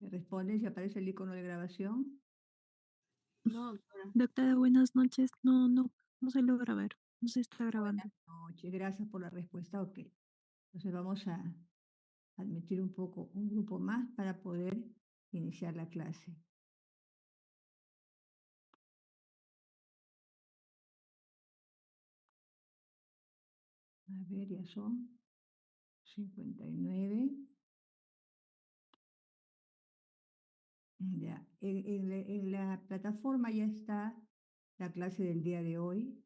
¿Me respondes y aparece el icono de grabación? No, doctora. Doctora, buenas noches. No se logra ver. No se está Buenas grabando. noches, gracias por la respuesta. Ok, entonces vamos a admitir un grupo más para poder iniciar la clase. A ver, ya son 59. Ya, en la plataforma ya está la clase del día de hoy.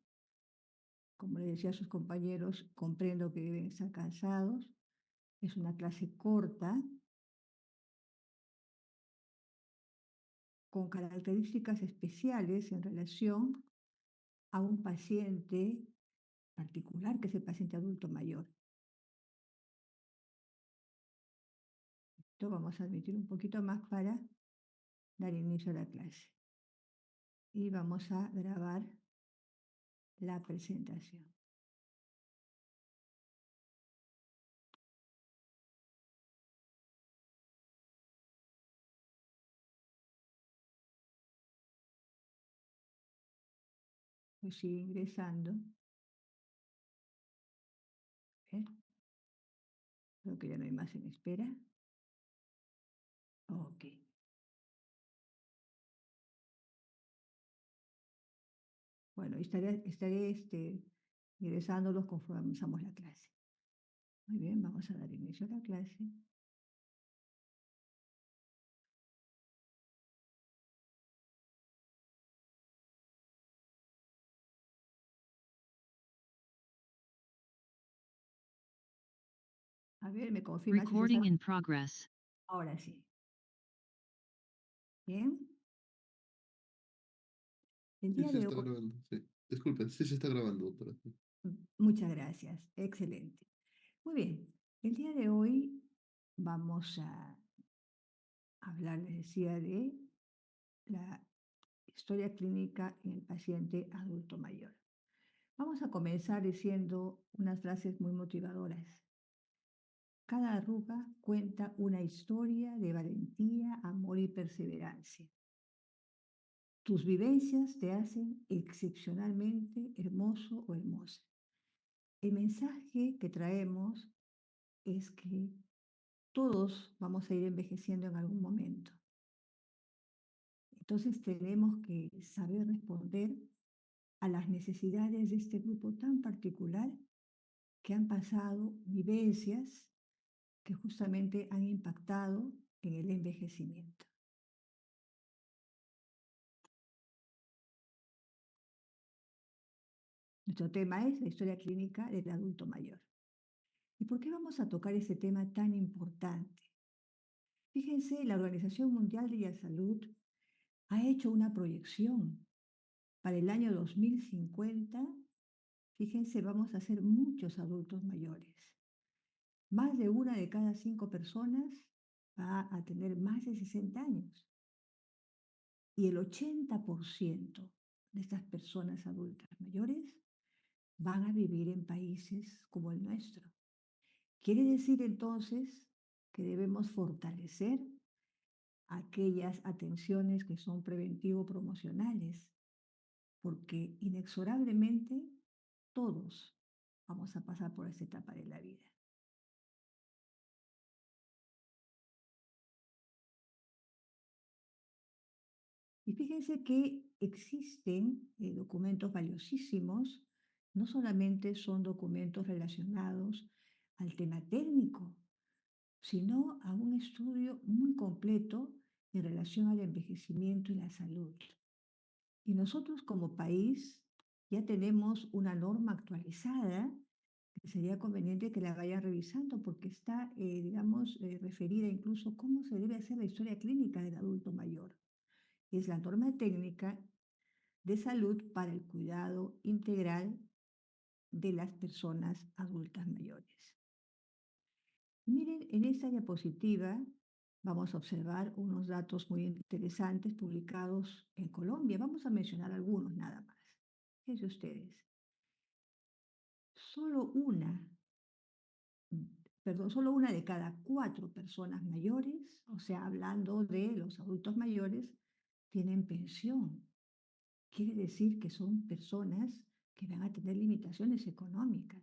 Como les decía a sus compañeros, comprendo que deben estar cansados. Es una clase corta, con características especiales en relación a un paciente particular, que es el paciente adulto mayor. Esto vamos a admitir un poquito más para dar inicio a la clase. Y vamos a grabar la presentación. Pues sigue ingresando. A ver, creo que ya no hay más en espera. Ok. Bueno, estaré ingresándolos conforme avanzamos la clase. Muy bien, vamos a dar inicio a la clase. A ver, me confirma si se está... Recording in progress. Ahora sí. Bien. El Sí, día se de está hoy... grabando, sí. Disculpen, sí se está grabando, doctora. Muchas gracias. Excelente. Muy bien. El día de hoy vamos a hablar, les decía, de la historia clínica en el paciente adulto mayor. Vamos a comenzar diciendo unas frases muy motivadoras. Cada arruga cuenta una historia de valentía, amor y perseverancia. Tus vivencias te hacen excepcionalmente hermoso o hermosa. El mensaje que traemos es que todos vamos a ir envejeciendo en algún momento. Entonces tenemos que saber responder a las necesidades de este grupo tan particular que han pasado vivencias que justamente han impactado en el envejecimiento. Nuestro tema es la historia clínica del adulto mayor. ¿Y por qué vamos a tocar ese tema tan importante? Fíjense, la Organización Mundial de la Salud ha hecho una proyección para el año 2050. Fíjense, vamos a ser muchos adultos mayores. Más de una de cada 5 personas va a tener más de 60 años. Y el 80% de estas personas adultas mayores van a vivir en países como el nuestro. Quiere decir entonces que debemos fortalecer aquellas atenciones que son preventivo-promocionales, porque inexorablemente todos vamos a pasar por esta etapa de la vida. Y fíjense que existen documentos valiosísimos, no solamente son documentos relacionados al tema técnico, sino a un estudio muy completo en relación al envejecimiento y la salud. Y nosotros como país ya tenemos una norma actualizada que sería conveniente que la vayan revisando porque está, digamos, referida incluso cómo se debe hacer la historia clínica del adulto mayor. Es la norma técnica de salud para el cuidado integral de las personas adultas mayores. Miren, en esta diapositiva vamos a observar unos datos muy interesantes publicados en Colombia. Vamos a mencionar algunos nada más. Fíjense ustedes, solo una perdón, solo una de cada 4 personas mayores, o sea, hablando de los adultos mayores, tienen pensión. Quiere decir que son personas que van a tener limitaciones económicas.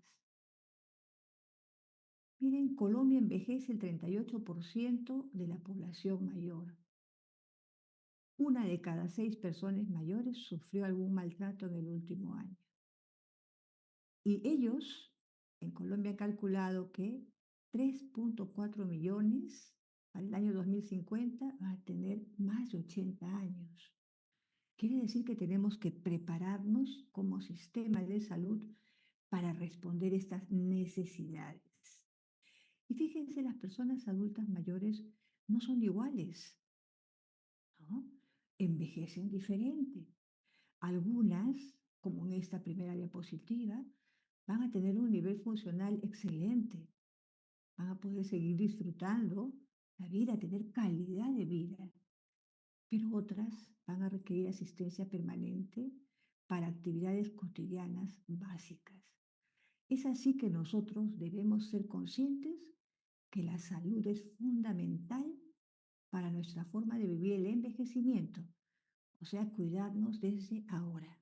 Miren, Colombia envejece el 38% de la población mayor. Una de cada 6 personas mayores sufrió algún maltrato en el último año. Y ellos, en Colombia, han calculado que 3,4 millones para el año 2050 van a tener más de 80 años. Quiere decir que tenemos que prepararnos como sistema de salud para responder estas necesidades. Y fíjense, las personas adultas mayores no son iguales, ¿no? Envejecen diferente. Algunas, como en esta primera diapositiva, van a tener un nivel funcional excelente, van a poder seguir disfrutando la vida, tener calidad de vida, pero otras van a requerir asistencia permanente para actividades cotidianas básicas. Es así que nosotros debemos ser conscientes que la salud es fundamental para nuestra forma de vivir el envejecimiento, o sea, cuidarnos desde ahora.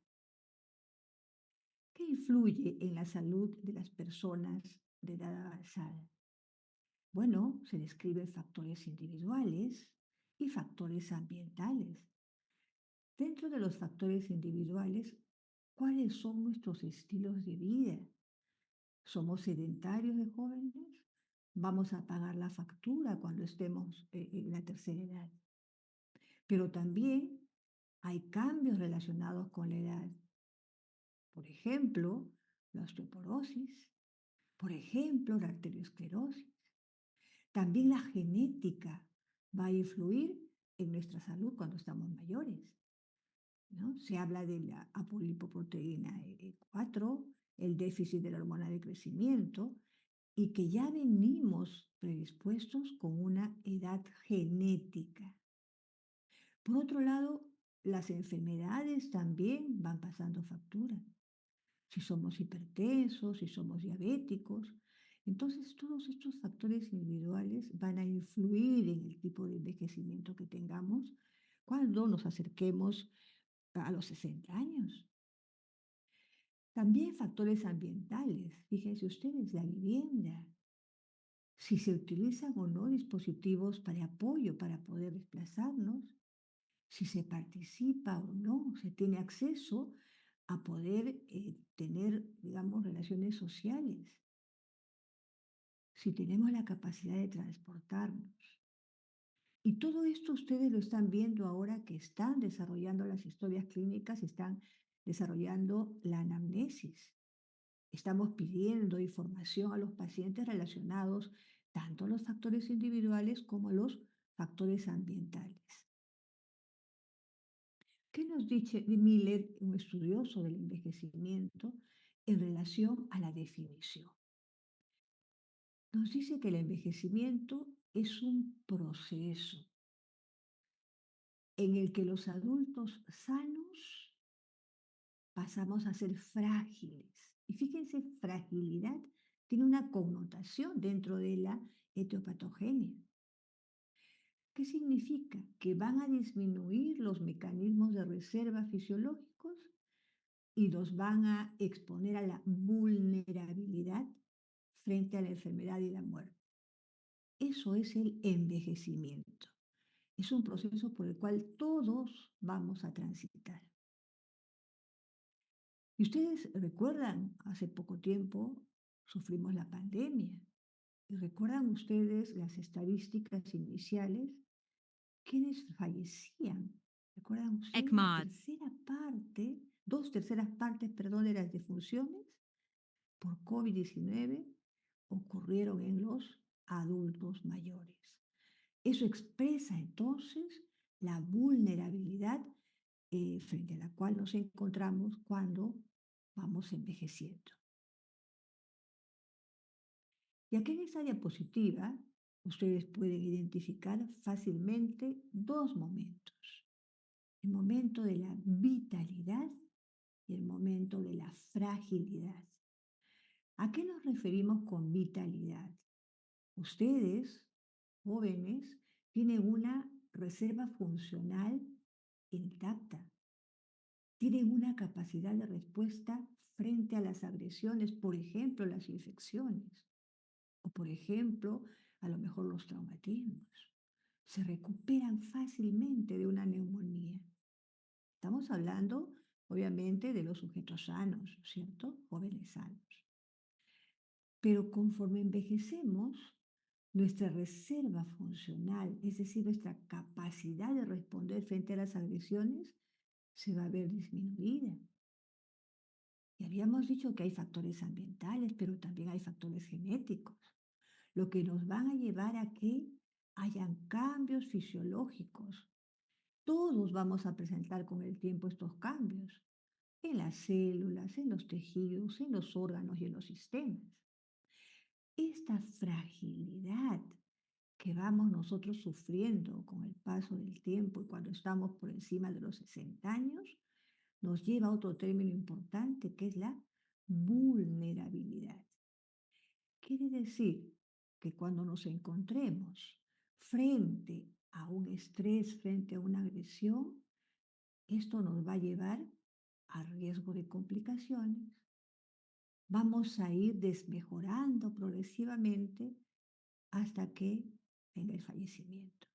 ¿Qué influye en la salud de las personas de edad avanzada? Bueno, se describen factores individuales y factores ambientales. Dentro de los factores individuales, ¿cuáles son nuestros estilos de vida? ¿Somos sedentarios de jóvenes? Vamos a pagar la factura cuando estemos en la tercera edad. Pero también hay cambios relacionados con la edad. Por ejemplo, la osteoporosis, por ejemplo, la arteriosclerosis. También la genética va a influir en nuestra salud cuando estamos mayores, ¿no? Se habla de la apolipoproteína E4, el déficit de la hormona de crecimiento, y que ya venimos predispuestos con una edad genética. Por otro lado, las enfermedades también van pasando factura. Si somos hipertensos, si somos diabéticos. Entonces, todos estos factores individuales van a influir en el tipo de envejecimiento que tengamos cuando nos acerquemos a los 60 años. También factores ambientales. Fíjense ustedes, la vivienda. Si se utilizan o no dispositivos para apoyo para poder desplazarnos, si se participa o no, se tiene acceso a poder tener, digamos, relaciones sociales, si tenemos la capacidad de transportarnos. Y todo esto ustedes lo están viendo ahora que están desarrollando las historias clínicas, están desarrollando la anamnesis. Estamos pidiendo información a los pacientes relacionados tanto a los factores individuales como a los factores ambientales. ¿Qué nos dice Miller, un estudioso del envejecimiento, en relación a la definición? Nos dice que el envejecimiento es un proceso en el que los adultos sanos pasamos a ser frágiles. Y fíjense, fragilidad tiene una connotación dentro de la etiopatogenia. ¿Qué significa? Que van a disminuir los mecanismos de reserva fisiológicos y los van a exponer a la vulnerabilidad frente a la enfermedad y la muerte. Eso es el envejecimiento. Es un proceso por el cual todos vamos a transitar. Y ustedes recuerdan, hace poco tiempo sufrimos la pandemia. ¿Y recuerdan ustedes las estadísticas iniciales? ¿Quiénes fallecían? ¿Recuerdan ustedes? ECMAD. Dos terceras partes, perdón, de las defunciones por COVID-19 ocurrieron en los adultos mayores. Eso expresa entonces la vulnerabilidad frente a la cual nos encontramos cuando vamos envejeciendo. Y aquí en esta diapositiva ustedes pueden identificar fácilmente dos momentos. El momento de la vitalidad y el momento de la fragilidad. ¿A qué nos referimos con vitalidad? Ustedes, jóvenes, tienen una reserva funcional intacta, tienen una capacidad de respuesta frente a las agresiones, por ejemplo, las infecciones, o por ejemplo, a lo mejor los traumatismos. Se recuperan fácilmente de una neumonía. Estamos hablando, obviamente, de los sujetos sanos, ¿cierto? Jóvenes sanos. Pero conforme envejecemos, nuestra reserva funcional, es decir, nuestra capacidad de responder frente a las agresiones, se va a ver disminuida. Y habíamos dicho que hay factores ambientales, pero también hay factores genéticos, lo que nos van a llevar a que hayan cambios fisiológicos. Todos vamos a presentar con el tiempo estos cambios en las células, en los tejidos, en los órganos y en los sistemas. Esta fragilidad que vamos nosotros sufriendo con el paso del tiempo y cuando estamos por encima de los 60 años, nos lleva a otro término importante que es la vulnerabilidad. Quiere decir que cuando nos encontremos frente a un estrés, frente a una agresión, esto nos va a llevar a riesgo de complicaciones. Vamos a ir desmejorando progresivamente hasta que venga el fallecimiento.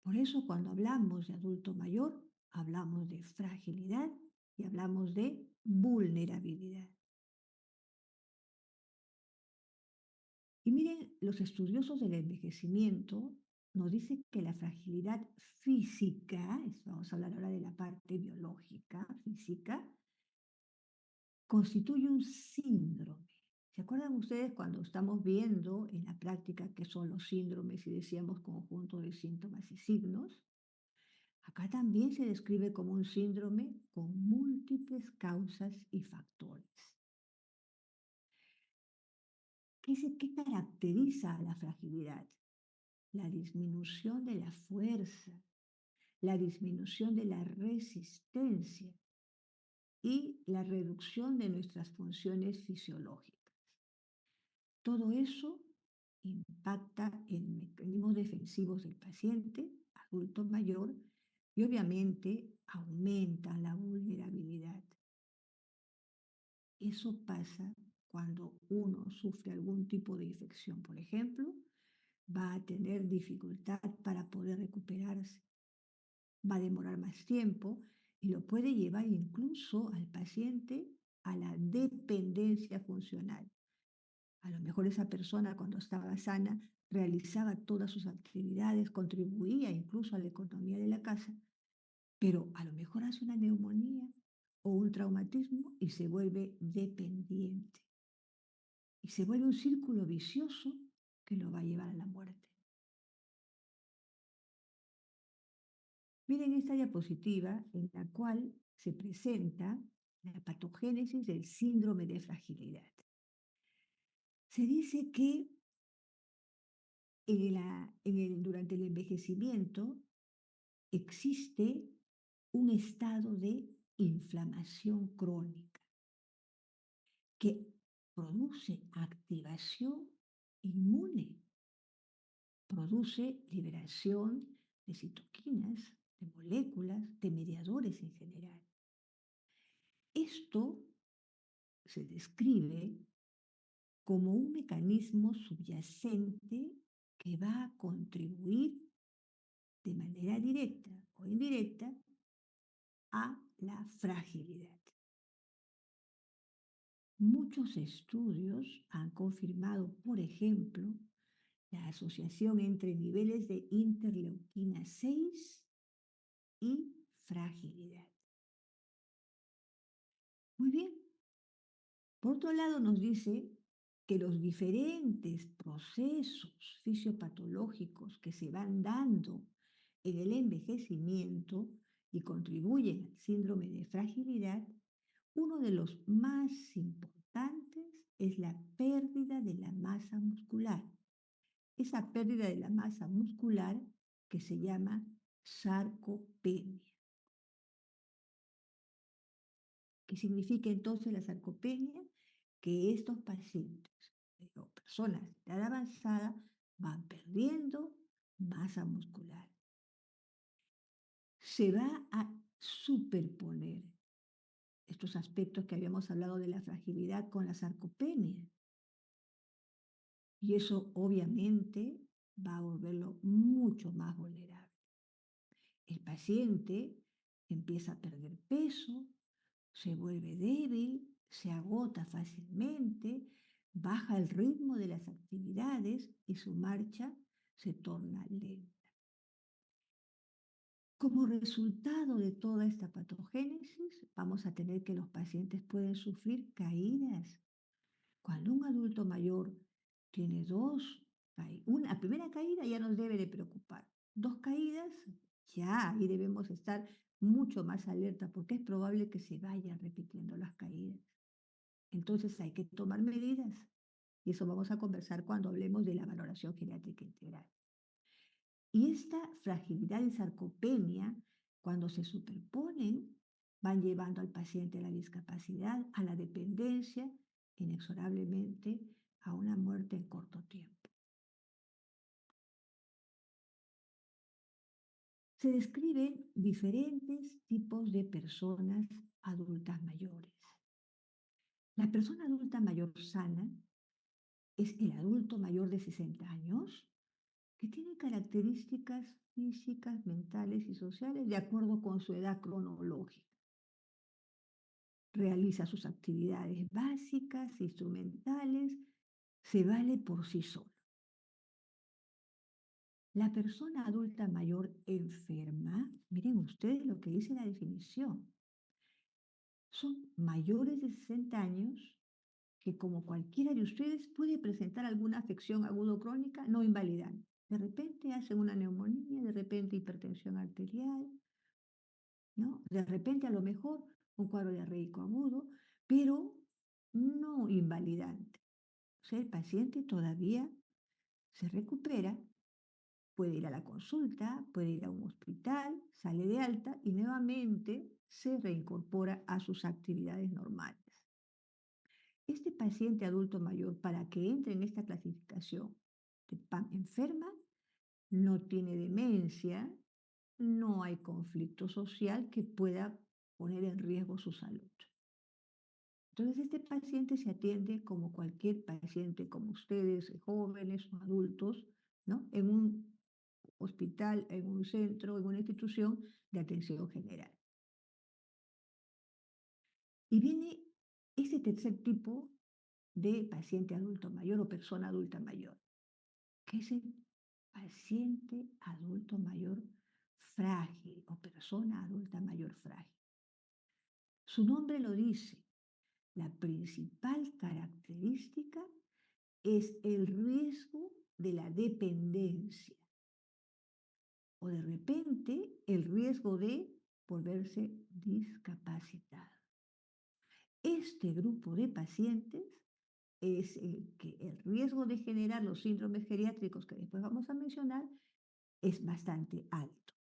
Por eso cuando hablamos de adulto mayor, hablamos de fragilidad y hablamos de vulnerabilidad. Y miren, los estudiosos del envejecimiento nos dicen que la fragilidad física, vamos a hablar ahora de la parte biológica, física, constituye un síndrome. ¿Se acuerdan ustedes cuando estamos viendo en la práctica qué son los síndromes y decíamos conjunto de síntomas y signos? Acá también se describe como un síndrome con múltiples causas y factores. ¿Qué caracteriza a la fragilidad? La disminución de la fuerza, la disminución de la resistencia y la reducción de nuestras funciones fisiológicas. Todo eso impacta en mecanismos defensivos del paciente, adulto mayor, y obviamente aumenta la vulnerabilidad. Eso pasa cuando uno sufre algún tipo de infección, por ejemplo, va a tener dificultad para poder recuperarse, va a demorar más tiempo y lo puede llevar incluso al paciente a la dependencia funcional. A lo mejor esa persona cuando estaba sana realizaba todas sus actividades, contribuía incluso a la economía de la casa, pero a lo mejor hace una neumonía o un traumatismo y se vuelve dependiente. Y se vuelve un círculo vicioso que lo va a llevar a la muerte. Miren esta diapositiva en la cual se presenta la patogénesis del síndrome de fragilidad. Se dice que durante el envejecimiento existe un estado de inflamación crónica que produce activación inmune, produce liberación de citoquinas, de moléculas, de mediadores en general. Esto se describe como un mecanismo subyacente que va a contribuir de manera directa o indirecta a la fragilidad. Muchos estudios han confirmado, por ejemplo, la asociación entre niveles de interleuquina 6 y fragilidad. Muy bien. Por otro lado, nos dice que los diferentes procesos fisiopatológicos que se van dando en el envejecimiento y contribuyen al síndrome de fragilidad, uno de los más importantes es la pérdida de la masa muscular. Esa pérdida de la masa muscular que se llama sarcopenia. ¿Qué significa entonces la sarcopenia? Que estos pacientes o personas de edad avanzada van perdiendo masa muscular. Se va a superponer estos aspectos que habíamos hablado de la fragilidad con la sarcopenia. Y eso obviamente va a volverlo mucho más vulnerable. El paciente empieza a perder peso, se vuelve débil, se agota fácilmente, baja el ritmo de las actividades y su marcha se torna lenta. Como resultado de toda esta patogénesis, vamos a tener que los pacientes pueden sufrir caídas. Cuando un adulto mayor tiene una primera caída ya nos debe de preocupar. Dos caídas, ya ahí debemos estar mucho más alerta porque es probable que se vayan repitiendo las caídas. Entonces hay que tomar medidas y eso vamos a conversar cuando hablemos de la valoración geriátrica integral. Y esta fragilidad y sarcopenia, cuando se superponen, van llevando al paciente a la discapacidad, a la dependencia, inexorablemente a una muerte en corto tiempo. Se describen diferentes tipos de personas adultas mayores. La persona adulta mayor sana es el adulto mayor de 60 años que tiene características físicas, mentales y sociales de acuerdo con su edad cronológica. Realiza sus actividades básicas, instrumentales, se vale por sí solo. La persona adulta mayor enferma, miren ustedes lo que dice la definición, son mayores de 60 años que como cualquiera de ustedes puede presentar alguna afección aguda o crónica no invalidante. De repente hacen una neumonía, de repente hipertensión arterial, ¿no? De repente a lo mejor un cuadro diarreico agudo, pero no invalidante. O sea, el paciente todavía se recupera, puede ir a la consulta, puede ir a un hospital, sale de alta y nuevamente se reincorpora a sus actividades normales. Este paciente adulto mayor, para que entre en esta clasificación de PAM enferma, no tiene demencia, no hay conflicto social que pueda poner en riesgo su salud. Entonces, este paciente se atiende como cualquier paciente, como ustedes, jóvenes o adultos, ¿no? En un hospital, en un centro, en una institución de atención general. Y viene este tercer tipo de paciente adulto mayor o persona adulta mayor, que es el paciente adulto mayor frágil o persona adulta mayor frágil. Su nombre lo dice, la principal característica es el riesgo de la dependencia o de repente el riesgo de volverse discapacitado. Este grupo de pacientes es que el riesgo de generar los síndromes geriátricos que después vamos a mencionar es bastante alto.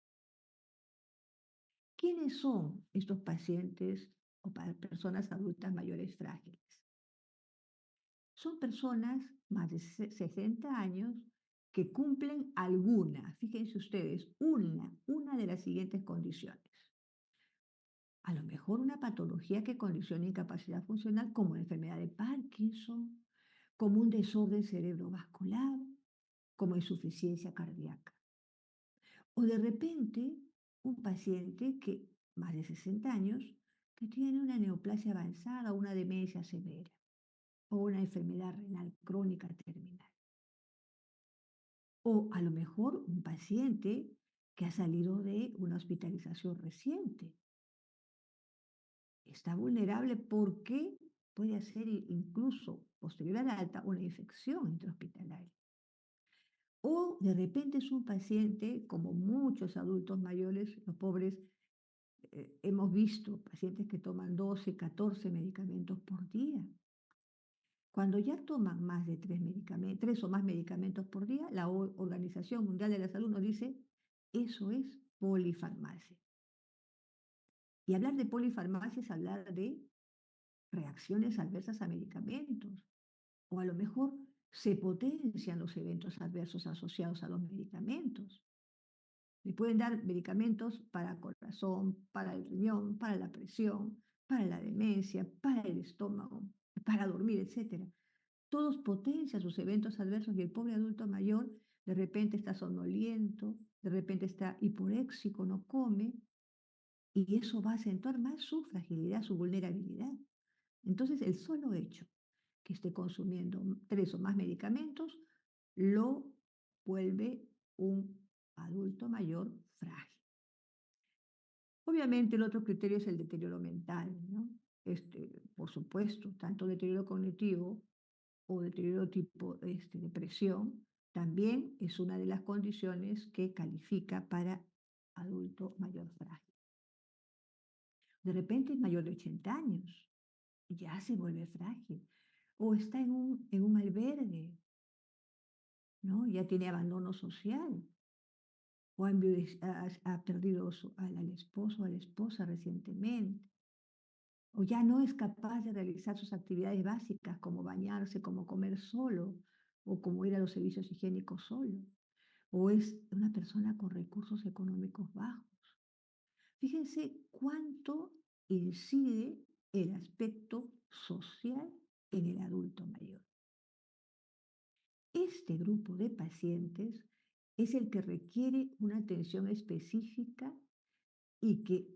¿Quiénes son estos pacientes o personas adultas mayores frágiles? Son personas más de 60 años que cumplen alguna, fíjense ustedes, una de las siguientes condiciones. A lo mejor una patología que condicione incapacidad funcional como la enfermedad de Parkinson, como un desorden cerebrovascular, como insuficiencia cardíaca. O de repente un paciente que más de 60 años que tiene una neoplasia avanzada o una demencia severa o una enfermedad renal crónica terminal. O a lo mejor un paciente que ha salido de una hospitalización reciente. Está vulnerable porque puede hacer incluso posterior al alta una infección intrahospitalaria. O de repente es un paciente, como muchos adultos mayores, los pobres, hemos visto pacientes que toman 12, 14 medicamentos por día. Cuando ya toman más de 3 o más medicamentos por día, la Organización Mundial de la Salud nos dice, eso es polifarmacia. Y hablar de polifarmacia es hablar de reacciones adversas a medicamentos, o a lo mejor Se potencian los eventos adversos asociados a los medicamentos. Le pueden dar medicamentos para corazón, para el riñón, para la presión, para la demencia, para el estómago, para dormir, etcétera. Todos potencian sus eventos adversos y el pobre adulto mayor de repente está somnoliento, de repente está hiporéxico, no come, y eso va a acentuar más su fragilidad, su vulnerabilidad. Entonces, el solo hecho que esté consumiendo 3 o más medicamentos lo vuelve un adulto mayor frágil. Obviamente, el otro criterio es el deterioro mental, ¿no? Por supuesto, tanto deterioro cognitivo o deterioro tipo depresión, también es una de las condiciones que califica para adulto mayor frágil. De repente es mayor de 80 años, ya se vuelve frágil. O está en un albergue, ¿no? Ya tiene abandono social. O ha perdido al esposo o a la esposa recientemente. O ya no es capaz de realizar sus actividades básicas como bañarse, como comer solo, o como ir a los servicios higiénicos solo. O es una persona con recursos económicos bajos. Fíjense cuánto incide el aspecto social en el adulto mayor. Este grupo de pacientes es el que requiere una atención específica y que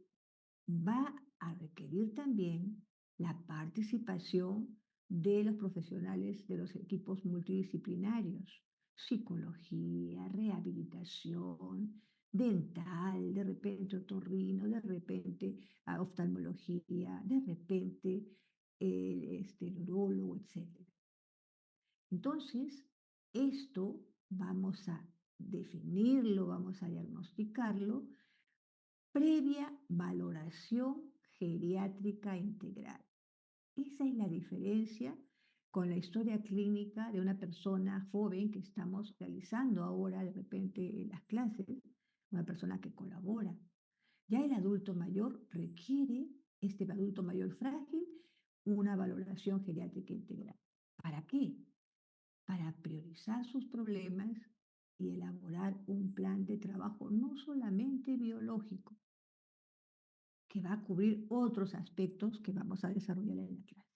va a requerir también la participación de los profesionales de los equipos multidisciplinarios, psicología, rehabilitación, dental, de repente otorrino, de repente oftalmología, de repente el urólogo, etc. Entonces, esto vamos a definirlo, vamos a diagnosticarlo previa valoración geriátrica integral. Esa es la diferencia con la historia clínica de una persona joven que estamos realizando ahora de repente en las clases, una persona que colabora. Ya el adulto mayor requiere, este adulto mayor frágil, una valoración geriátrica integral. ¿Para qué? Para priorizar sus problemas y elaborar un plan de trabajo no solamente biológico, que va a cubrir otros aspectos que vamos a desarrollar en la clase.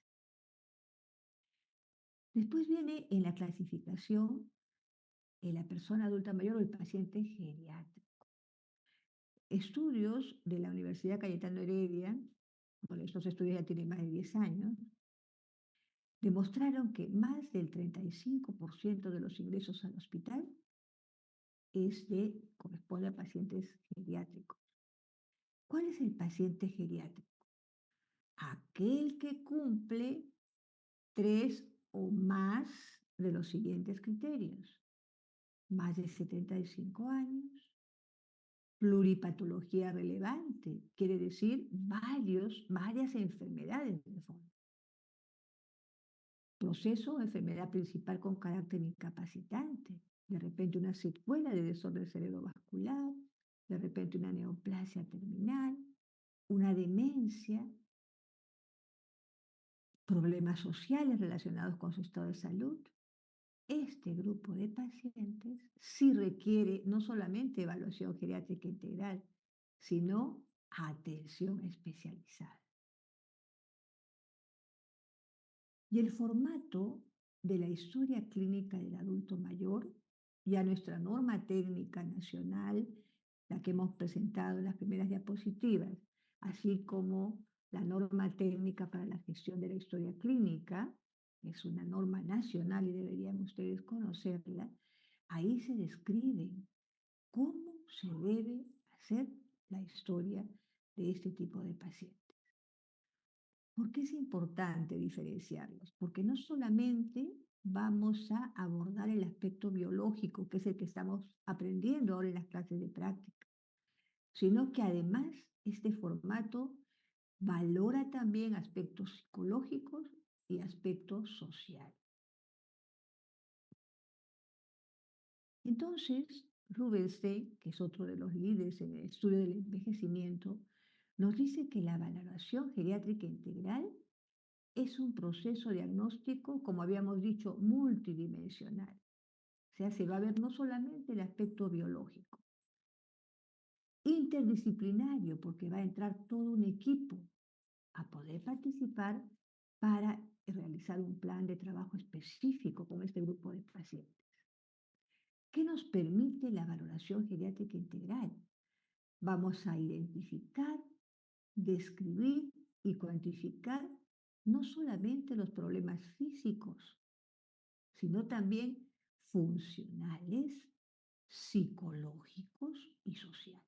Después viene en la clasificación la persona adulta mayor o el paciente geriátrico. Estudios de la Universidad Cayetano Heredia, bueno, estos estudios ya tienen más de 10 años, demostraron que más del 35% de los ingresos al hospital corresponde a pacientes geriátricos. ¿Cuál es el paciente geriátrico? Aquel que cumple 3 o más de los siguientes criterios: más de 75 años, pluripatología relevante, quiere decir varias enfermedades de fondo, proceso o enfermedad principal con carácter incapacitante, de repente una secuela de desorden cerebrovascular, de repente una neoplasia terminal, una demencia, problemas sociales relacionados con su estado de salud. Este grupo de pacientes sí requiere no solamente evaluación geriátrica integral, sino atención especializada. Y el formato de la historia clínica del adulto mayor, ya nuestra norma técnica nacional, la que hemos presentado en las primeras diapositivas, así como la norma técnica para la gestión de la historia clínica, es una norma nacional y deberían ustedes conocerla. Ahí se describe cómo se debe hacer la historia de este tipo de pacientes. ¿Por qué es importante diferenciarlos? Porque no solamente vamos a abordar el aspecto biológico, que es el que estamos aprendiendo ahora en las clases de práctica, sino que además este formato valora también aspectos psicológicos y aspectos sociales. Entonces, Rubinstein, que es otro de los líderes en el estudio del envejecimiento, nos dice que la valoración geriátrica integral es un proceso diagnóstico, como habíamos dicho, multidimensional. O sea, se va a ver no solamente el aspecto biológico, interdisciplinario, porque va a entrar todo un equipo a poder participar para realizar un plan de trabajo específico con este grupo de pacientes. ¿Qué nos permite la valoración geriátrica integral? Vamos a identificar, describir y cuantificar no solamente los problemas físicos, sino también funcionales, psicológicos y sociales.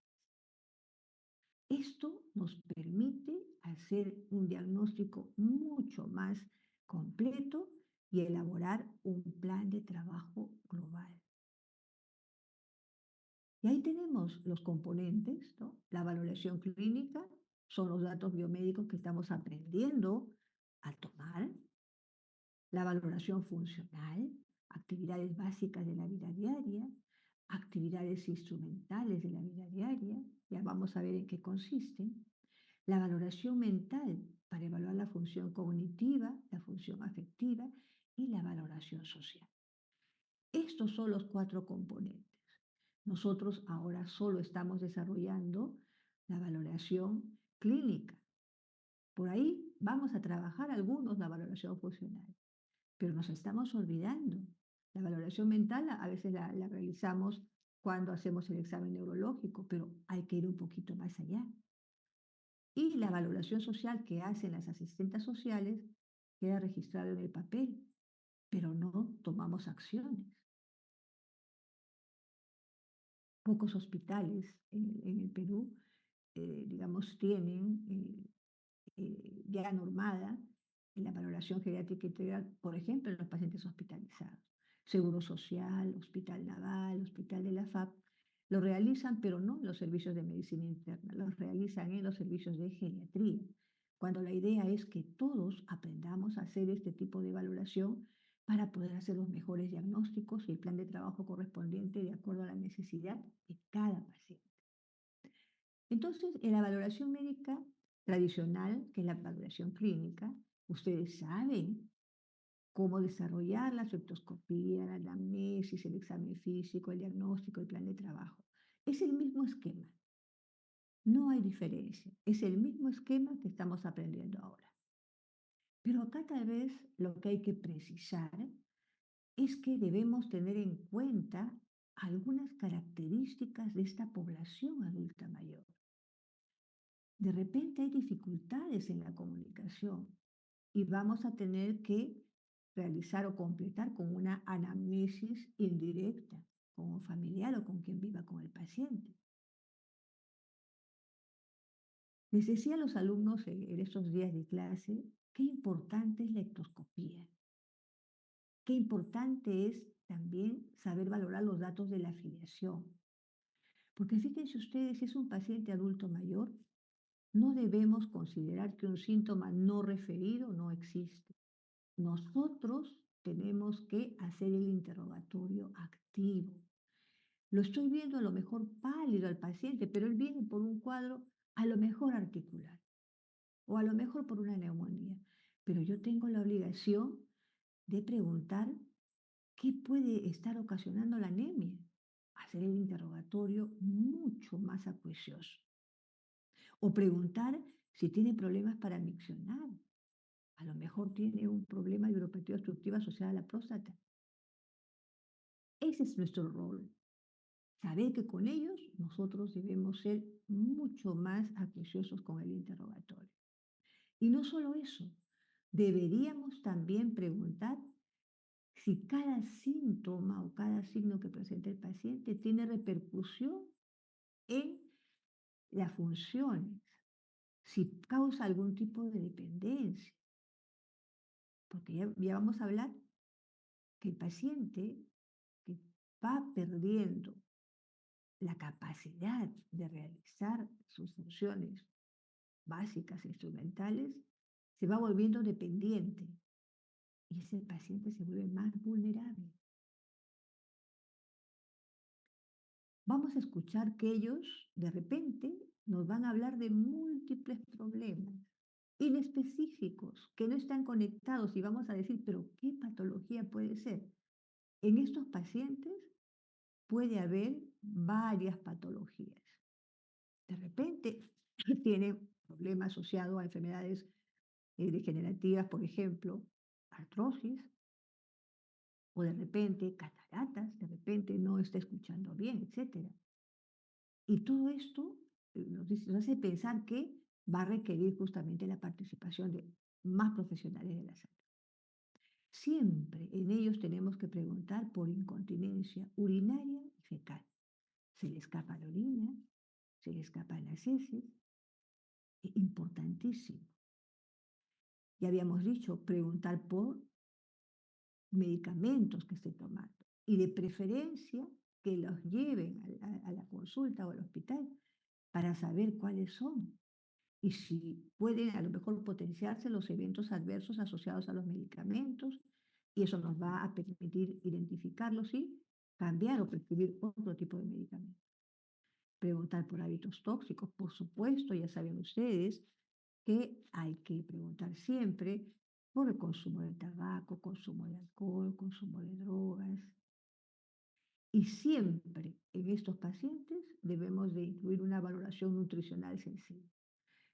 Esto nos permite hacer un diagnóstico mucho más completo y elaborar un plan de trabajo global. Y ahí tenemos los componentes, ¿no? La valoración clínica son los datos biomédicos que estamos aprendiendo a tomar. La valoración funcional, actividades básicas de la vida diaria, actividades instrumentales de la vida diaria, ya vamos a ver en qué consisten. La valoración mental para evaluar la función cognitiva, la función afectiva y la valoración social. Estos son los 4 componentes. Nosotros ahora solo estamos desarrollando la valoración clínica. Por ahí vamos a trabajar algunos la valoración funcional, pero nos estamos olvidando. La valoración mental a veces la realizamos cuando hacemos el examen neurológico, pero hay que ir un poquito más allá. Y la valoración social que hacen las asistentes sociales queda registrado en el papel, pero no tomamos acciones. Pocos hospitales en el Perú, digamos, tienen ya normada la valoración geriátrica integral, por ejemplo, en los pacientes hospitalizados. Seguro Social, Hospital Naval, Hospital de la FAP, lo realizan, pero no en los servicios de medicina interna, los realizan en los servicios de geriatría, cuando la idea es que todos aprendamos a hacer este tipo de valoración para poder hacer los mejores diagnósticos y el plan de trabajo correspondiente de acuerdo a la necesidad de cada paciente. Entonces, en la valoración médica tradicional, que es la valoración clínica, ustedes saben cómo desarrollar la spectroscopía, la anamnesis, el examen físico, el diagnóstico, el plan de trabajo. Es el mismo esquema, no hay diferencia, es el mismo esquema que estamos aprendiendo ahora. Pero acá tal vez lo que hay que precisar es que debemos tener en cuenta algunas características de esta población adulta mayor. De repente hay dificultades en la comunicación y vamos a tener que realizar o completar con una anamnesis indirecta, con un familiar o con quien viva con el paciente. Les decía a los alumnos en estos días de clase qué importante es la ectoscopía, qué importante es también saber valorar los datos de la afiliación. Porque fíjense ustedes, si es un paciente adulto mayor, no debemos considerar que un síntoma no referido no existe. Nosotros tenemos que hacer el interrogatorio activo. Lo estoy viendo a lo mejor pálido al paciente, pero él viene por un cuadro a lo mejor articular o a lo mejor por una neumonía. Pero yo tengo la obligación de preguntar qué puede estar ocasionando la anemia. Hacer el interrogatorio mucho más acuicioso. O preguntar si tiene problemas para miccionar. A lo mejor tiene un problema de uropatía obstructiva asociada a la próstata. Ese es nuestro rol. Saber que con ellos nosotros debemos ser mucho más acuciosos con el interrogatorio. Y no solo eso, deberíamos también preguntar si cada síntoma o cada signo que presenta el paciente tiene repercusión en las funciones, si causa algún tipo de dependencia. Porque ya vamos a hablar que el paciente que va perdiendo la capacidad de realizar sus funciones básicas e instrumentales, se va volviendo dependiente y ese paciente se vuelve más vulnerable. Vamos a escuchar que ellos de repente nos van a hablar de múltiples problemas, inespecíficos, que no están conectados y vamos a decir, pero ¿qué patología puede ser? En estos pacientes puede haber varias patologías. De repente tienen problemas asociados a enfermedades degenerativas, por ejemplo, artrosis, o de repente cataratas, de repente no está escuchando bien, etcétera. Y todo esto nos hace pensar que va a requerir justamente la participación de más profesionales de la salud. Siempre en ellos tenemos que preguntar por incontinencia urinaria y fecal. Se le escapa la orina, se le escapan las heces, es importantísimo. Ya habíamos dicho, preguntar por medicamentos que esté tomando y de preferencia que los lleven a la consulta o al hospital para saber cuáles son y si pueden a lo mejor potenciarse los eventos adversos asociados a los medicamentos y eso nos va a permitir identificarlos y cambiar o prescribir otro tipo de medicamento. Preguntar por hábitos tóxicos, por supuesto, ya saben ustedes que hay que preguntar siempre por el consumo de tabaco, consumo de alcohol, consumo de drogas. Y siempre en estos pacientes debemos de incluir una valoración nutricional sencilla.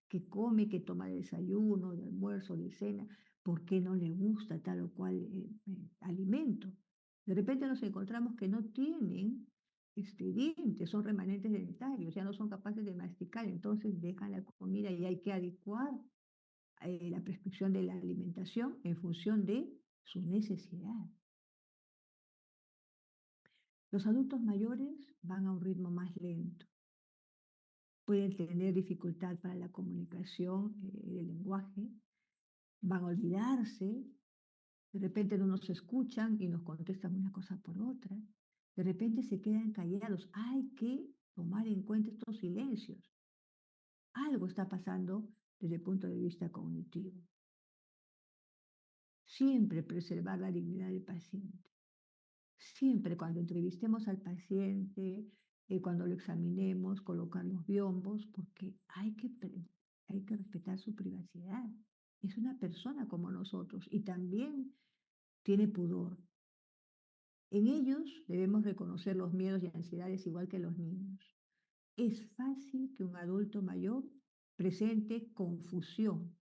¿Qué come, qué toma de desayuno, de almuerzo, de cena? ¿Por qué no le gusta tal o cual alimento? De repente nos encontramos que no tienen dientes, son remanentes dentarios, ya no son capaces de masticar, entonces dejan la comida y hay que adecuar la prescripción de la alimentación en función de su necesidad. Los adultos mayores van a un ritmo más lento, pueden tener dificultad para la comunicación del lenguaje, van a olvidarse, de repente no nos escuchan y nos contestan una cosa por otra, de repente se quedan callados. Hay que tomar en cuenta estos silencios. Algo está pasando desde el punto de vista cognitivo. Siempre preservar la dignidad del paciente. Siempre cuando entrevistemos al paciente, cuando lo examinemos, colocar los biombos, porque hay que respetar su privacidad. Es una persona como nosotros y también tiene pudor. En ellos debemos reconocer los miedos y ansiedades igual que los niños. Es fácil que un adulto mayor presente confusión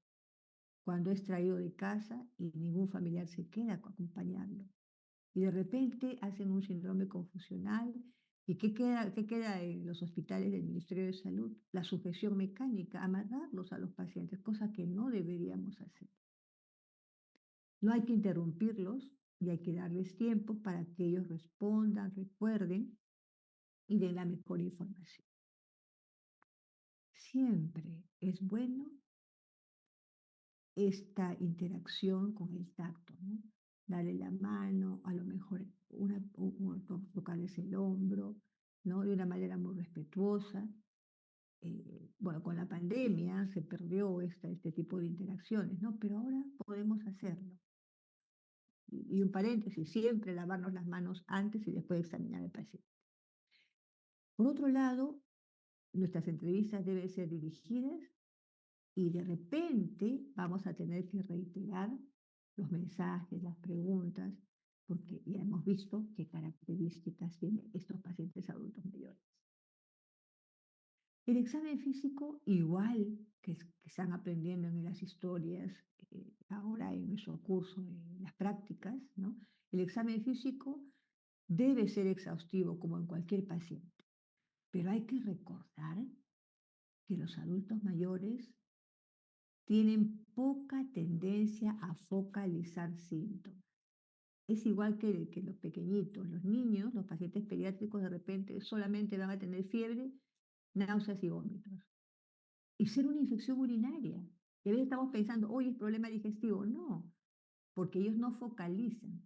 cuando es traído de casa y ningún familiar se queda a acompañarlo. Y de repente hacen un síndrome confusional. ¿Y qué queda en los hospitales del Ministerio de Salud? La sujeción mecánica, amarrarlos a los pacientes, cosa que no deberíamos hacer. No hay que interrumpirlos y hay que darles tiempo para que ellos respondan, recuerden y den la mejor información. Siempre es bueno esta interacción con el tacto, ¿no? Darle la mano, a lo mejor tocarles el hombro, ¿no? De una manera muy respetuosa. Bueno, con la pandemia se perdió este tipo de interacciones, ¿no? Pero ahora podemos hacerlo. Y un paréntesis, siempre lavarnos las manos antes y después de examinar al paciente. Por otro lado, nuestras entrevistas deben ser dirigidas y de repente vamos a tener que reiterar los mensajes, las preguntas, porque ya hemos visto qué características tienen estos pacientes adultos mayores. El examen físico, igual que están aprendiendo en las historias, ahora en nuestro curso, en las prácticas, ¿no? El examen físico debe ser exhaustivo como en cualquier paciente, pero hay que recordar que los adultos mayores tienen poca tendencia a focalizar síntomas. Es igual que los pequeñitos, los niños, los pacientes pediátricos de repente solamente van a tener fiebre, náuseas y vómitos. Y ser una infección urinaria. Y a veces estamos pensando, oye, es problema digestivo. No, porque ellos no focalizan,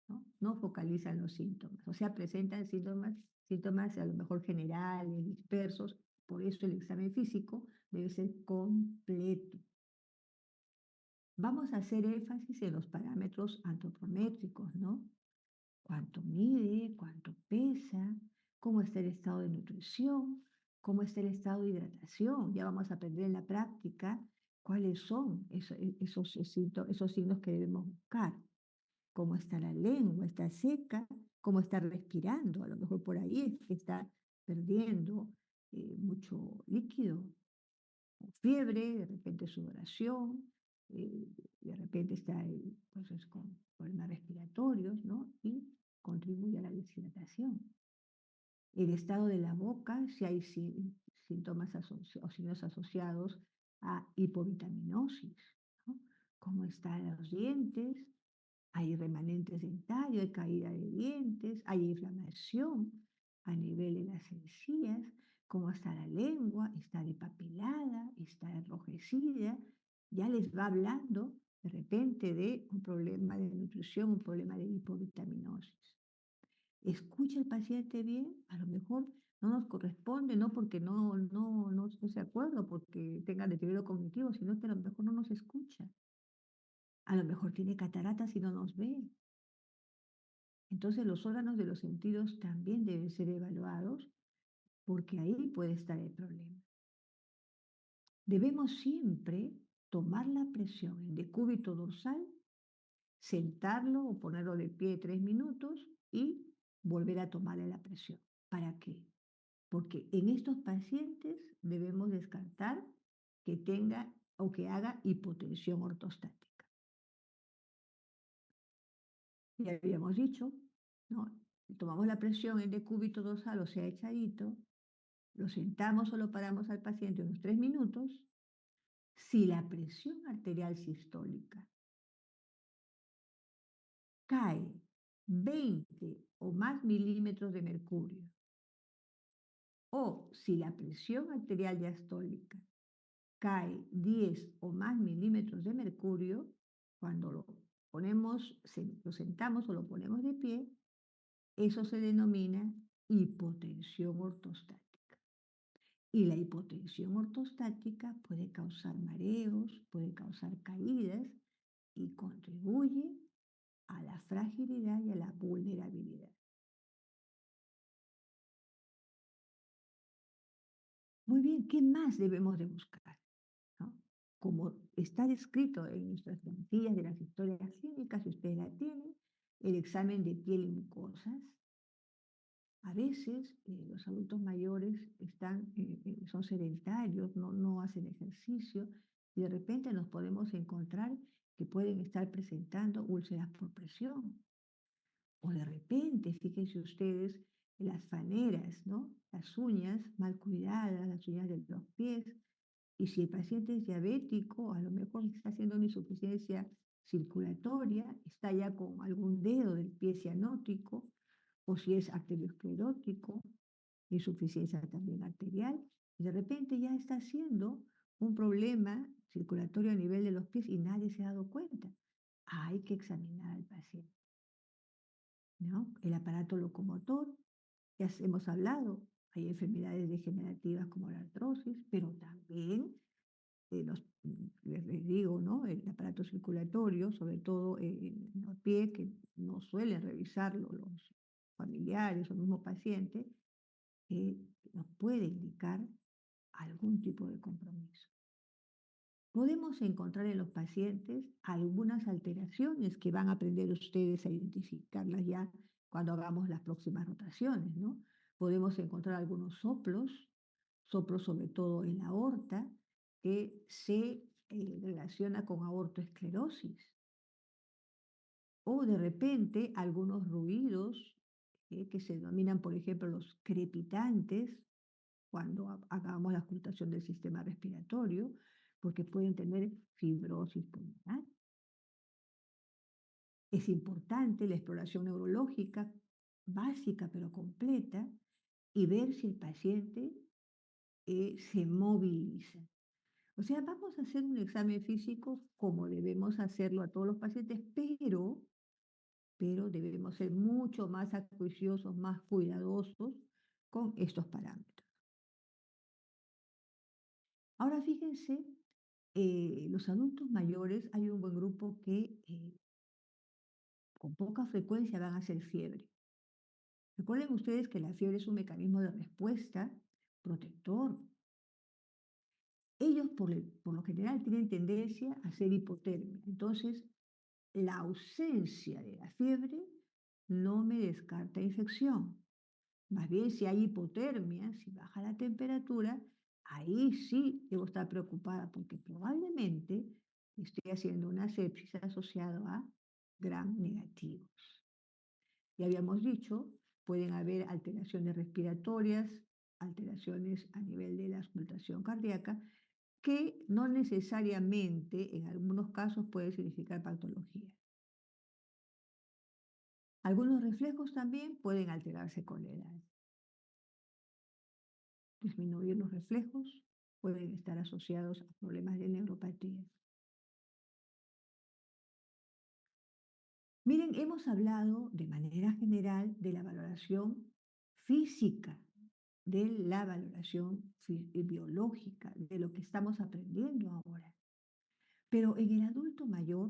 ¿no? No focalizan los síntomas. O sea, presentan síntomas a lo mejor generales, dispersos. Por eso el examen físico debe ser completo. Vamos a hacer énfasis en los parámetros antropométricos, ¿no? Cuánto mide, cuánto pesa, cómo está el estado de nutrición, cómo está el estado de hidratación. Ya vamos a aprender en la práctica ¿Cuáles son esos signos que debemos buscar? ¿Cómo está la lengua? ¿Está seca? ¿Cómo está respirando? A lo mejor por ahí es que está perdiendo mucho líquido, o fiebre, de repente sudoración, de repente está pues, con problemas respiratorios, ¿no? Y contribuye a la deshidratación. El estado de la boca, si hay síntomas o signos asociados a hipovitaminosis, ¿no? Cómo están los dientes, hay remanentes dentarios, hay caída de dientes, hay inflamación a nivel de las encías, cómo está la lengua, está depapilada, está enrojecida, ya les va hablando de repente de un problema de nutrición, un problema de hipovitaminosis. Escucha al paciente bien, a lo mejor no nos corresponde, no porque no esté de acuerdo, porque tenga deterioro cognitivo, sino que a lo mejor no nos escucha. A lo mejor tiene cataratas y no nos ve. Entonces los órganos de los sentidos también deben ser evaluados porque ahí puede estar el problema. Debemos siempre tomar la presión en decúbito dorsal, sentarlo o ponerlo de pie 3 minutos y volver a tomarle la presión. ¿Para qué? Porque en estos pacientes debemos descartar que tenga o que haga hipotensión ortostática. Ya habíamos dicho, ¿no? Tomamos la presión en decúbito dorsal, o sea, echadito, lo sentamos o lo paramos al paciente unos 3 minutos. Si la presión arterial sistólica cae 20 o más milímetros de mercurio, o si la presión arterial diastólica cae 10 o más milímetros de mercurio, cuando lo sentamos o lo ponemos de pie, eso se denomina hipotensión ortostática. Y la hipotensión ortostática puede causar mareos, puede causar caídas y contribuye a la fragilidad y a la vulnerabilidad. Muy bien, ¿qué más debemos de buscar? ¿No? Como está descrito en nuestras plantillas de las historias clínicas, si ustedes la tienen, el examen de piel y mucosas. A veces los adultos mayores son sedentarios, no hacen ejercicio y de repente nos podemos encontrar que pueden estar presentando úlceras por presión. O de repente, fíjense ustedes, las faneras, ¿no? Las uñas mal cuidadas, las uñas de los pies. Y si el paciente es diabético, a lo mejor está haciendo una insuficiencia circulatoria, está ya con algún dedo del pie cianótico, o si es arteriosclerótico, insuficiencia también arterial, y de repente ya está haciendo un problema circulatorio a nivel de los pies y nadie se ha dado cuenta. Hay que examinar al paciente, ¿no? El aparato locomotor, ya hemos hablado, hay enfermedades degenerativas como la artrosis, pero también les digo, ¿no? El aparato circulatorio, sobre todo en los pies, que no suelen revisarlo los familiares o el mismo paciente, nos puede indicar algún tipo de compromiso. Podemos encontrar en los pacientes algunas alteraciones que van a aprender ustedes a identificarlas ya cuando hagamos las próximas rotaciones, ¿no? Podemos encontrar algunos soplos sobre todo en la aorta, que se relaciona con aortoesclerosis. O de repente algunos ruidos que se denominan, por ejemplo, los crepitantes, cuando hagamos la ocultación del sistema respiratorio, porque pueden tener fibrosis pulmonar. Es importante la exploración neurológica básica pero completa y ver si el paciente se moviliza. O sea, vamos a hacer un examen físico como debemos hacerlo a todos los pacientes, pero debemos ser mucho más acuiciosos, más cuidadosos con estos parámetros. Ahora fíjense, los adultos mayores hay un buen grupo que con poca frecuencia van a hacer fiebre. Recuerden ustedes que la fiebre es un mecanismo de respuesta protector. ellos por lo general tienen tendencia a ser hipotermia. Entonces, la ausencia de la fiebre no me descarta infección. Más bien, si hay hipotermia, si baja la temperatura, ahí sí debo estar preocupada porque probablemente estoy haciendo una sepsis asociada a gram negativos. Ya habíamos dicho, pueden haber alteraciones respiratorias, alteraciones a nivel de la auscultación cardíaca, que no necesariamente en algunos casos puede significar patología. Algunos reflejos también pueden alterarse con la edad. Disminuir los reflejos pueden estar asociados a problemas de neuropatía. Miren, hemos hablado de manera general de la valoración física, de la valoración biológica, de lo que estamos aprendiendo ahora. Pero en el adulto mayor,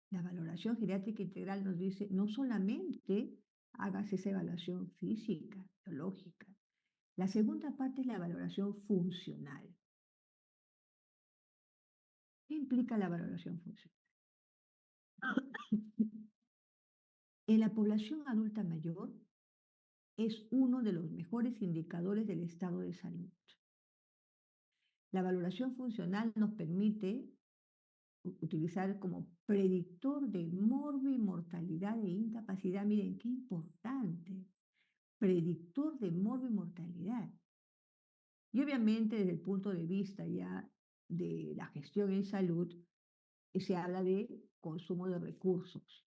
la valoración geriátrica integral nos dice no solamente hagas esa evaluación física, biológica. La segunda parte es la valoración funcional. ¿Qué implica la valoración funcional? En la población adulta mayor es uno de los mejores indicadores del estado de salud. La valoración funcional nos permite utilizar como predictor de mortalidad e incapacidad. Miren, qué importante. Predictor de mortalidad. Y obviamente desde el punto de vista ya de la gestión en salud, se habla de consumo de recursos.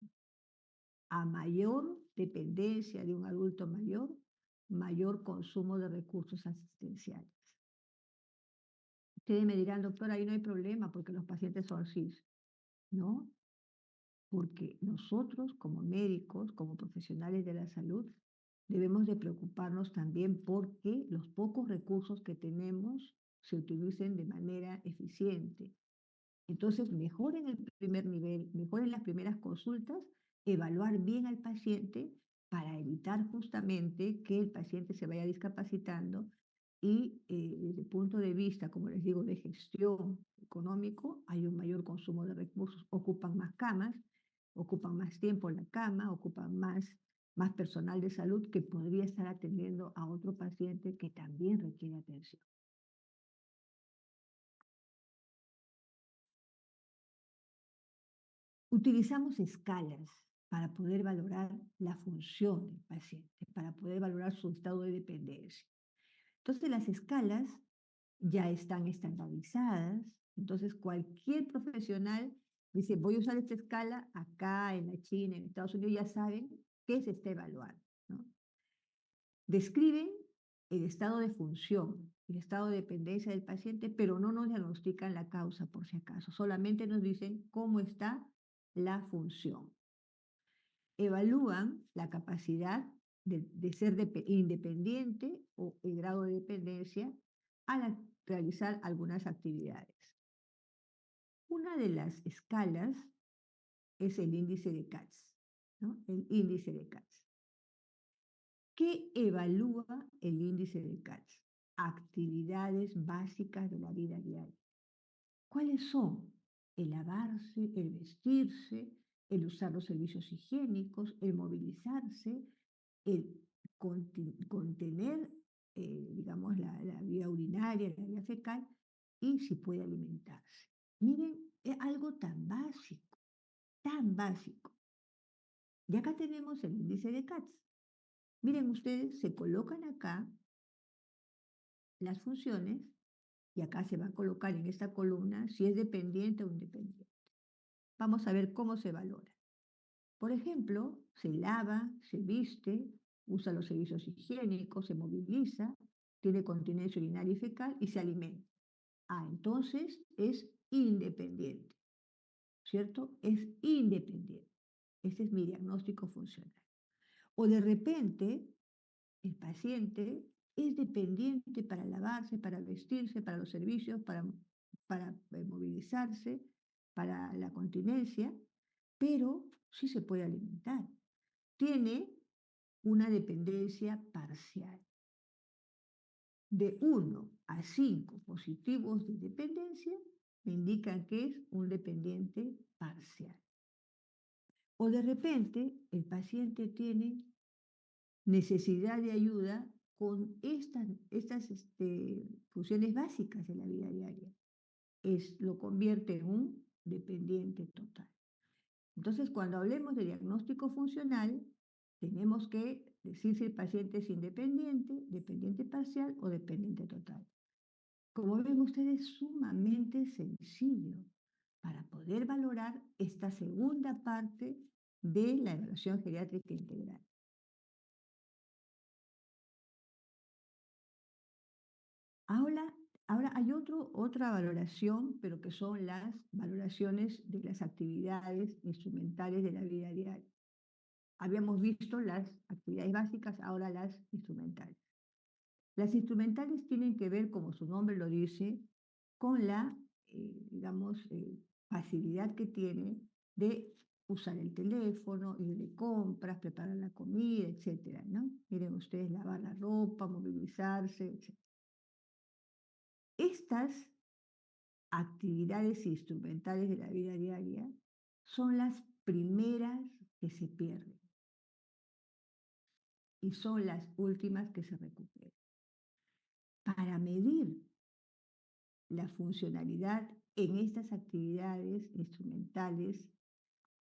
A mayor dependencia de un adulto mayor, mayor consumo de recursos asistenciales. Ustedes me dirán, doctora, ahí no hay problema porque los pacientes son cis. No, porque nosotros como médicos, como profesionales de la salud, debemos de preocuparnos también porque los pocos recursos que tenemos se utilicen de manera eficiente. Entonces, mejor en el primer nivel, mejor en las primeras consultas, evaluar bien al paciente para evitar justamente que el paciente se vaya discapacitando y desde el punto de vista, como les digo, de gestión económico, hay un mayor consumo de recursos, ocupan más camas, ocupan más tiempo en la cama, ocupan más personal de salud que podría estar atendiendo a otro paciente que también requiere atención. Utilizamos escalas para poder valorar la función del paciente, para poder valorar su estado de dependencia. Entonces, las escalas ya están estandarizadas, entonces cualquier profesional dice, voy a usar esta escala acá, en la China, en Estados Unidos, ya saben qué se está evaluando, ¿no? Describen el estado de función, el estado de dependencia del paciente, pero no nos diagnostican la causa por si acaso, solamente nos dicen cómo está la función. Evalúan la capacidad de ser independiente o el grado de dependencia al realizar algunas actividades. Una de las escalas es el índice de Katz, ¿no? El índice de Katz. ¿Qué evalúa el índice de Katz? Actividades básicas de la vida diaria. ¿Cuáles son? El lavarse, el vestirse, el usar los servicios higiénicos, el movilizarse, el contener, digamos, la vía urinaria, la vía fecal, y si puede alimentarse. Miren, es algo tan básico, tan básico. Y acá tenemos el índice de Katz. Miren ustedes, se colocan acá las funciones y acá se va a colocar en esta columna si es dependiente o independiente. Vamos a ver cómo se valora. Por ejemplo, se lava, se viste, usa los servicios higiénicos, se moviliza, tiene continencia urinaria y fecal y se alimenta. Ah, entonces es independiente, ¿cierto? Es independiente. Ese es mi diagnóstico funcional. O de repente, el paciente es dependiente para lavarse, para vestirse, para los servicios, para movilizarse, para la continencia, pero sí se puede alimentar. Tiene una dependencia parcial. De 1 a 5 positivos de dependencia me indican que es un dependiente parcial. O de repente el paciente tiene necesidad de ayuda con estas funciones básicas de la vida diaria. Lo convierte en un dependiente total. Entonces, cuando hablemos de diagnóstico funcional, tenemos que decir si el paciente es independiente, dependiente parcial o dependiente total. Como ven ustedes, es sumamente sencillo para poder valorar esta segunda parte de la evaluación geriátrica integral. Ahora, ahora hay otra valoración, pero que son las valoraciones de las actividades instrumentales de la vida diaria. Habíamos visto las actividades básicas, ahora las instrumentales. Las instrumentales tienen que ver, como su nombre lo dice, con la, facilidad que tiene de usar el teléfono, ir de compras, preparar la comida, etcétera, ¿no? Miren ustedes, lavar la ropa, movilizarse, etcétera. Estas actividades instrumentales de la vida diaria son las primeras que se pierden y son las últimas que se recuperan. Para medir la funcionalidad en estas actividades instrumentales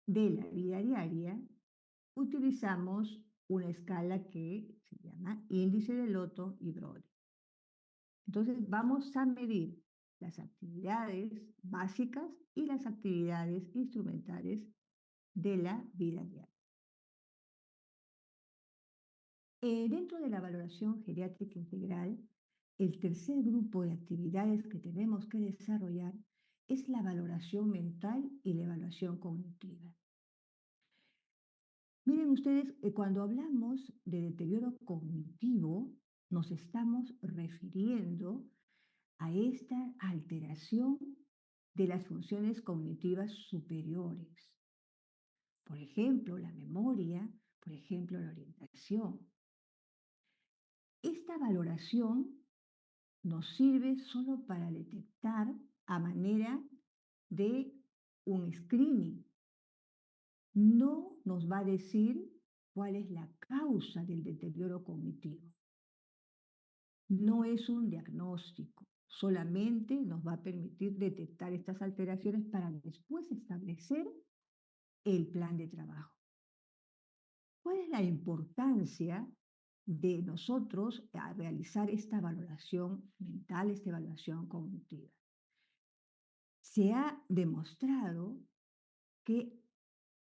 de la vida diaria, utilizamos una escala que se llama índice de Lotto y Brode. Entonces vamos a medir las actividades básicas y las actividades instrumentales de la vida diaria. Dentro de la valoración geriátrica integral, el tercer grupo de actividades que tenemos que desarrollar es la valoración mental y la evaluación cognitiva. Miren ustedes, cuando hablamos de deterioro cognitivo, nos estamos refiriendo a esta alteración de las funciones cognitivas superiores. Por ejemplo, la memoria, por ejemplo, la orientación. Esta valoración nos sirve solo para detectar a manera de un screening. No nos va a decir cuál es la causa del deterioro cognitivo. No es un diagnóstico, solamente nos va a permitir detectar estas alteraciones para después establecer el plan de trabajo. ¿Cuál es la importancia de nosotros realizar esta valoración mental, esta evaluación cognitiva? Se ha demostrado que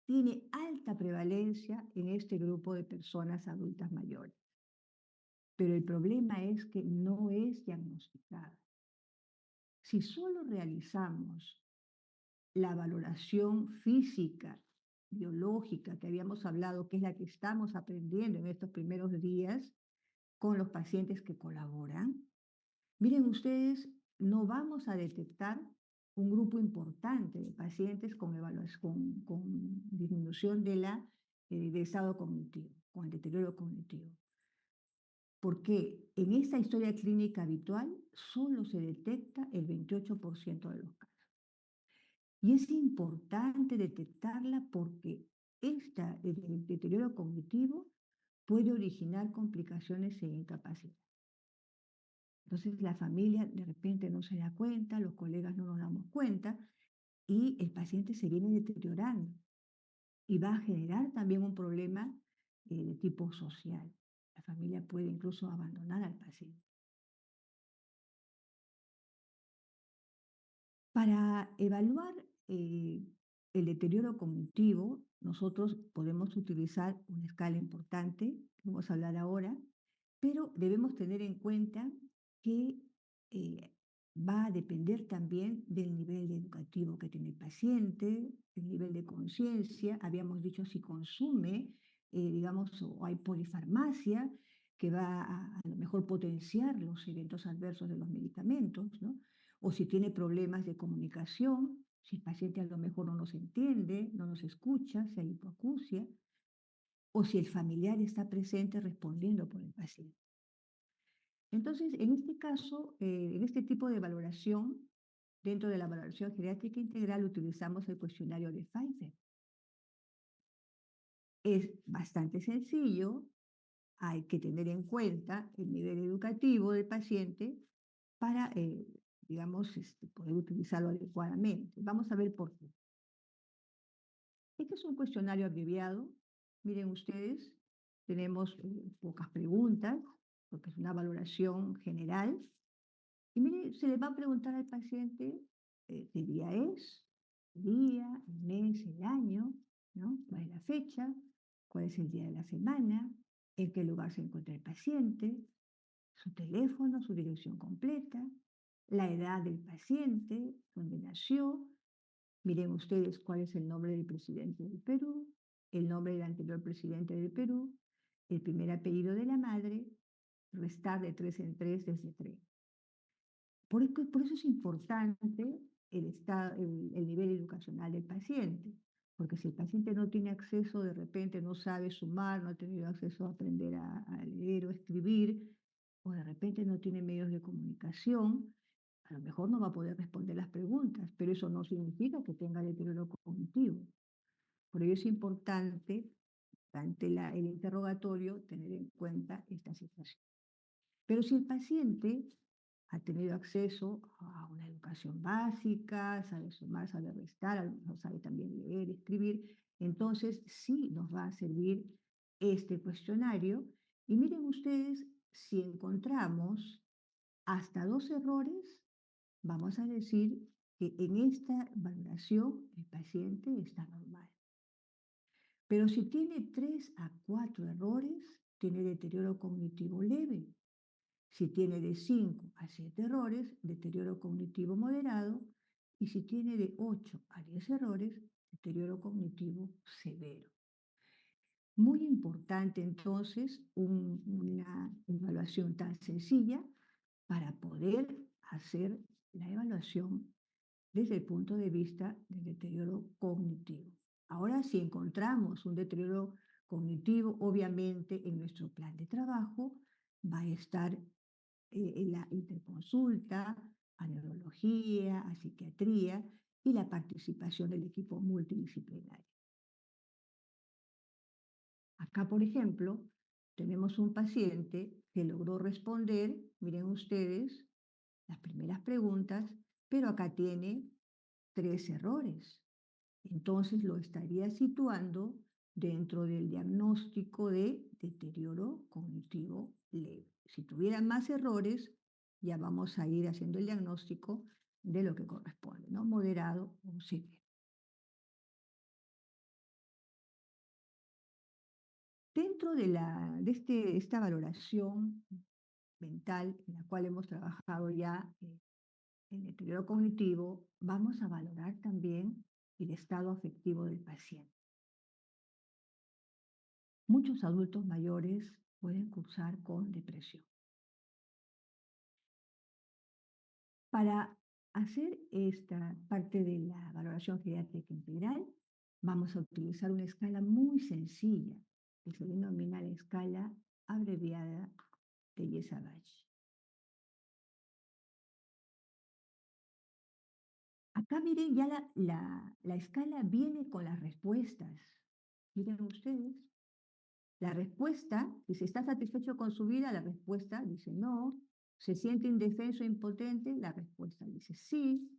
tiene alta prevalencia en este grupo de personas adultas mayores. Pero el problema es que no es diagnosticada. Si solo realizamos la valoración física, biológica, que habíamos hablado, que es la que estamos aprendiendo en estos primeros días con los pacientes que colaboran, miren ustedes, no vamos a detectar un grupo importante de pacientes con disminución del estado cognitivo, con el deterioro cognitivo. Porque en esta historia clínica habitual solo se detecta el 28% de los casos. Y es importante detectarla porque el deterioro cognitivo puede originar complicaciones e incapacidad. Entonces la familia de repente no se da cuenta, los colegas no nos damos cuenta y el paciente se viene deteriorando y va a generar también un problema de tipo social. La familia puede incluso abandonar al paciente. Para evaluar el deterioro cognitivo, nosotros podemos utilizar una escala importante, que vamos a hablar ahora, pero debemos tener en cuenta que va a depender también del nivel educativo que tiene el paciente, el nivel de conciencia, habíamos dicho si consume, o hay polifarmacia, que va a lo mejor potenciar los eventos adversos de los medicamentos, ¿no? O si tiene problemas de comunicación, si el paciente a lo mejor no nos entiende, no nos escucha, si hay hipoacusia, o si el familiar está presente respondiendo por el paciente. Entonces, en este caso, en este tipo de valoración, dentro de la valoración geriátrica integral, utilizamos el cuestionario de Pfizer. Es bastante sencillo, hay que tener en cuenta el nivel educativo del paciente para, digamos, poder utilizarlo adecuadamente. Vamos a ver por qué. Este es un cuestionario abreviado. Miren ustedes, tenemos pocas preguntas, porque es una valoración general. Y miren, se le va a preguntar al paciente qué día es, el día, el mes, el año, ¿no? ¿Cuál es la fecha? ¿Cuál es el día de la semana? ¿En qué lugar se encuentra el paciente? Su teléfono, su dirección completa, la edad del paciente, dónde nació. Miren ustedes cuál es el nombre del presidente del Perú, el nombre del anterior presidente del Perú, el primer apellido de la madre, restar de 3 en 3 desde 3. Por eso es importante el nivel educacional del paciente, porque si el paciente no tiene acceso, de repente no sabe sumar, no ha tenido acceso a aprender a leer o escribir, o de repente no tiene medios de comunicación, a lo mejor no va a poder responder las preguntas, pero eso no significa que tenga deterioro cognitivo. Por ello es importante, ante el interrogatorio, tener en cuenta esta situación. Pero si el paciente ha tenido acceso a una educación básica, sabe sumar, sabe restar, a lo mejor sabe también leer, escribir, entonces sí nos va a servir este cuestionario. Y miren ustedes, si encontramos hasta 2 errores, vamos a decir que en esta valoración el paciente está normal. Pero si tiene 3 a 4 errores, tiene deterioro cognitivo leve. Si tiene de 5 a 7 errores, deterioro cognitivo moderado. Y si tiene de 8 a 10 errores, deterioro cognitivo severo. Muy importante entonces una evaluación tan sencilla para poder hacer la evaluación desde el punto de vista del deterioro cognitivo. Ahora, si encontramos un deterioro cognitivo, obviamente en nuestro plan de trabajo va a estar en la interconsulta, a neurología, a psiquiatría y la participación del equipo multidisciplinario. Acá, por ejemplo, tenemos un paciente que logró responder, miren ustedes, las primeras preguntas, pero acá tiene 3 errores. Entonces lo estaría situando dentro del diagnóstico de deterioro cognitivo leve. Si tuviera más errores, ya vamos a ir haciendo el diagnóstico de lo que corresponde, ¿no? Moderado o severo. Dentro de esta valoración mental en la cual hemos trabajado ya el deterioro cognitivo, vamos a valorar también el estado afectivo del paciente. Muchos adultos mayores pueden cursar con depresión. Para hacer esta parte de la valoración geriátrica integral, vamos a utilizar una escala muy sencilla, que se denomina la escala abreviada de Yesavage. Acá miren, ya la escala viene con las respuestas. Miren ustedes. La respuesta, si se está satisfecho con su vida, la respuesta dice no. Se siente indefenso e impotente, la respuesta dice sí.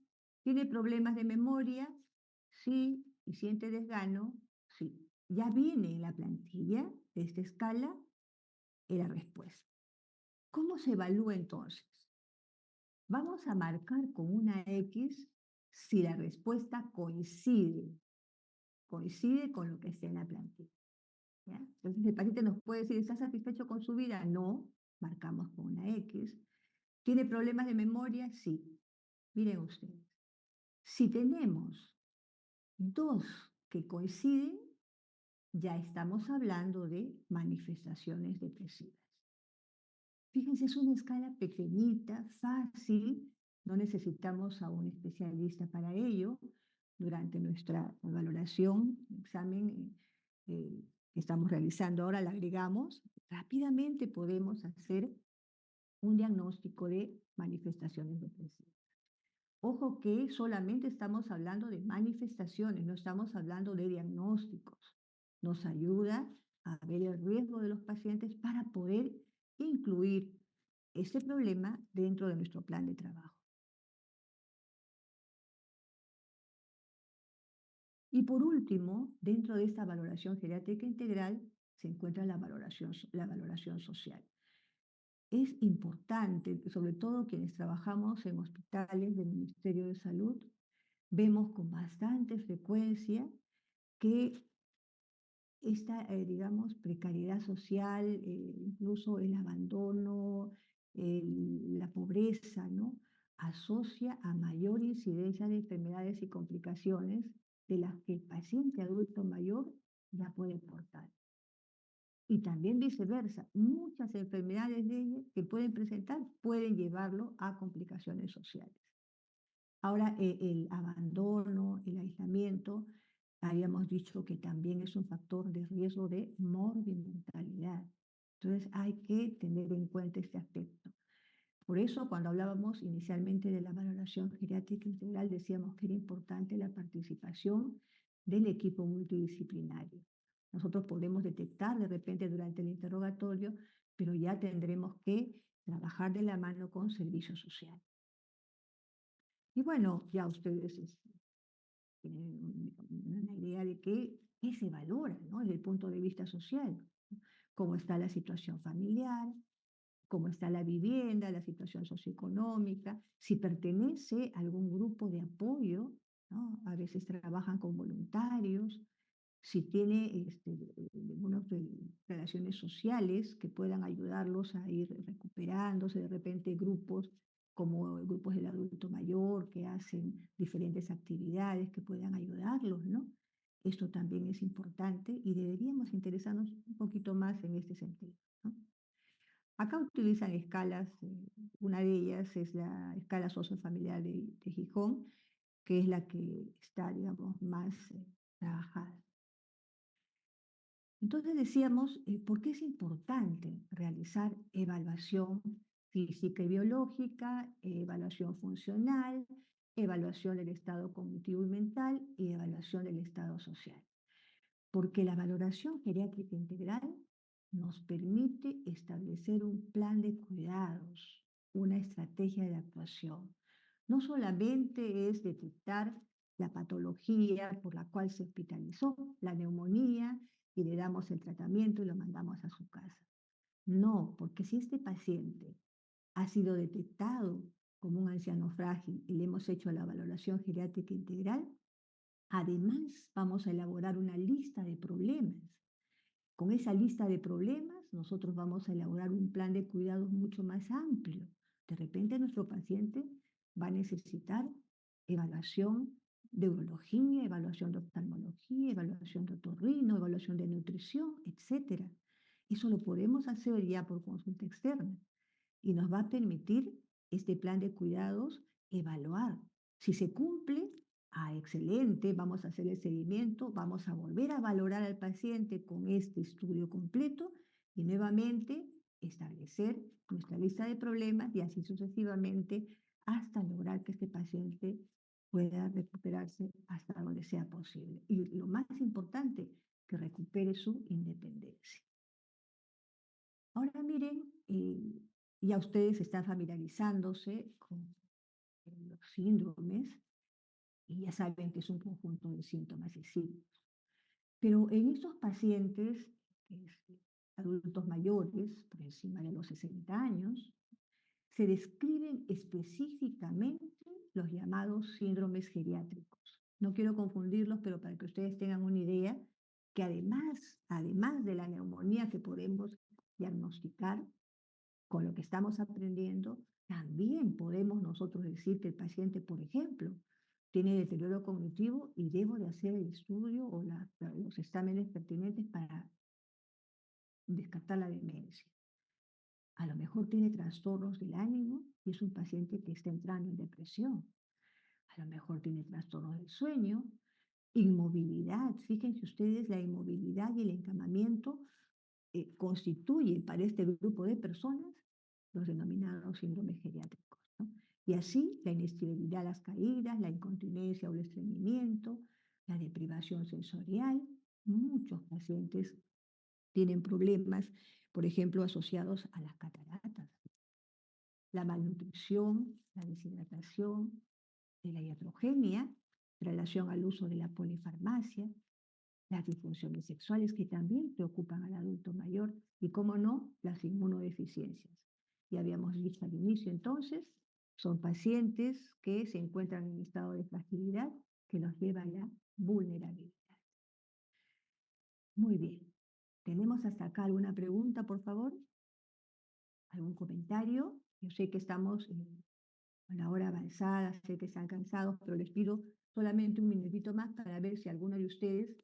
Tiene problemas de memoria, sí. Y siente desgano, sí. Ya viene en la plantilla de esta escala la respuesta. ¿Cómo se evalúa entonces? Vamos a marcar con una X si la respuesta coincide con lo que está en la plantilla. ¿Ya? Entonces el paciente nos puede decir, ¿está satisfecho con su vida? No, marcamos con una X. ¿Tiene problemas de memoria? Sí. Miren ustedes, si tenemos 2 que coinciden, ya estamos hablando de manifestaciones depresivas. Fíjense, es una escala pequeñita, fácil, no necesitamos a un especialista para ello. Durante nuestra valoración, examen que estamos realizando ahora, la agregamos. Rápidamente podemos hacer un diagnóstico de manifestaciones depresivas. Ojo que solamente estamos hablando de manifestaciones, no estamos hablando de diagnósticos. Nos ayuda a ver el riesgo de los pacientes para poder incluir ese problema dentro de nuestro plan de trabajo. Y por último, dentro de esta valoración geriátrica integral se encuentra la valoración social. Es importante, sobre todo quienes trabajamos en hospitales del Ministerio de Salud, vemos con bastante frecuencia que esta, digamos, precariedad social, incluso el abandono, la pobreza, ¿no? Asocia a mayor incidencia de enfermedades y complicaciones de las que el paciente adulto mayor ya puede portar. Y también viceversa, muchas enfermedades de ellas que pueden presentar pueden llevarlo a complicaciones sociales. Ahora, el abandono, el aislamiento, habíamos dicho que también es un factor de riesgo de morbi-mortalidad. Entonces hay que tener en cuenta este aspecto. Por eso, cuando hablábamos inicialmente de la valoración geriátrica integral, decíamos que era importante la participación del equipo multidisciplinario. Nosotros podemos detectar de repente durante el interrogatorio, pero ya tendremos que trabajar de la mano con servicio social. Y bueno, ya ustedes tienen una idea de qué se valora, ¿no? Desde el punto de vista social, ¿no? Cómo está la situación familiar, cómo está la vivienda, la situación socioeconómica, si pertenece a algún grupo de apoyo, ¿no? A veces trabajan con voluntarios, si tiene algunas relaciones sociales que puedan ayudarlos a ir recuperándose, de repente grupos como grupos del adulto mayor que hacen diferentes actividades que puedan ayudarlos, ¿no? Esto también es importante y deberíamos interesarnos un poquito más en este sentido, ¿no? Acá utilizan escalas, una de ellas es la escala sociofamiliar de Gijón, que es la que está, digamos, más trabajada. Entonces decíamos, ¿por qué es importante realizar evaluación física y biológica, evaluación funcional, evaluación del estado cognitivo y mental y evaluación del estado social? Porque la valoración geriátrica integral nos permite establecer un plan de cuidados, una estrategia de actuación. No solamente es detectar la patología por la cual se hospitalizó, la neumonía, y le damos el tratamiento y lo mandamos a su casa. No, porque si este paciente ha sido detectado como un anciano frágil y le hemos hecho la valoración geriátrica integral, además vamos a elaborar una lista de problemas. Con esa lista de problemas, nosotros vamos a elaborar un plan de cuidados mucho más amplio. De repente nuestro paciente va a necesitar evaluación de urología, evaluación de oftalmología, evaluación de otorrino, evaluación de nutrición, etc. Eso lo podemos hacer ya por consulta externa y nos va a permitir este plan de cuidados evaluar. Si se cumple, excelente, vamos a hacer el seguimiento, vamos a volver a valorar al paciente con este estudio completo y nuevamente establecer nuestra lista de problemas y así sucesivamente hasta lograr que este paciente pueda recuperarse hasta donde sea posible. Y lo más importante, que recupere su independencia. Ahora miren, ya ustedes están familiarizándose con los síndromes y ya saben que es un conjunto de síntomas y signos. Pero en estos pacientes, adultos mayores, por encima de los 60 años, se describen específicamente los llamados síndromes geriátricos. No quiero confundirlos, pero para que ustedes tengan una idea, que además de la neumonía que podemos diagnosticar con lo que estamos aprendiendo, también podemos nosotros decir que el paciente, por ejemplo, tiene deterioro cognitivo y debo de hacer el estudio o los exámenes pertinentes para descartar la demencia. A lo mejor tiene trastornos del ánimo y es un paciente que está entrando en depresión. A lo mejor tiene trastornos del sueño, inmovilidad. Fíjense ustedes, la inmovilidad y el encamamiento constituyen para este grupo de personas los denominados síndromes geriátricos, ¿no? Y así la inestabilidad, las caídas, la incontinencia o el estreñimiento, la deprivación sensorial. Muchos pacientes tienen problemas, por ejemplo, asociados a las cataratas, la malnutrición, la deshidratación, la iatrogenia, en relación al uso de la polifarmacia, las disfunciones sexuales que también preocupan al adulto mayor y, cómo no, las inmunodeficiencias. Ya habíamos visto al inicio entonces, son pacientes que se encuentran en estado de fragilidad que los lleva a la vulnerabilidad. Muy bien. ¿Tenemos hasta acá alguna pregunta, por favor? ¿Algún comentario? Yo sé que estamos a la hora avanzada, sé que están cansados, pero les pido solamente un minutito más para ver si alguno de ustedes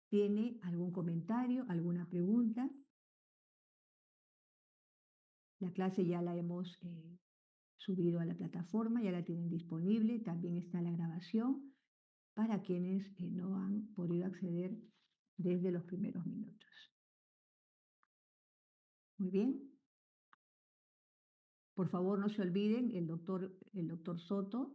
tiene algún comentario, alguna pregunta. La clase ya la hemos subido a la plataforma, ya la tienen disponible, también está la grabación para quienes no han podido acceder desde los primeros minutos. Muy bien. Por favor, no se olviden, el doctor Soto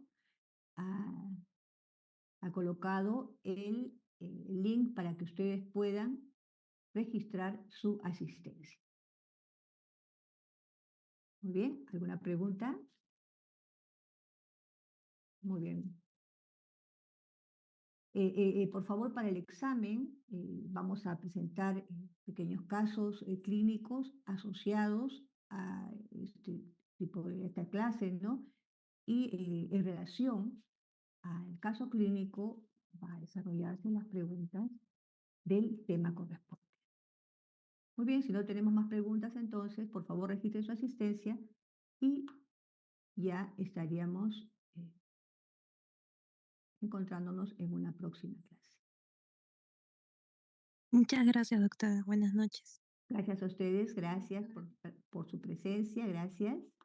ha colocado el link para que ustedes puedan registrar su asistencia. Muy bien, ¿alguna pregunta? Muy bien. Por favor, para el examen vamos a presentar pequeños casos clínicos asociados a este tipo de esta clase, ¿no? Y en relación al caso clínico va a desarrollarse las preguntas del tema correspondiente. Muy bien, si no tenemos más preguntas, entonces, por favor, registren su asistencia y ya estaríamos encontrándonos en una próxima clase. Muchas gracias, doctora. Buenas noches. Gracias a ustedes, gracias por su presencia, gracias.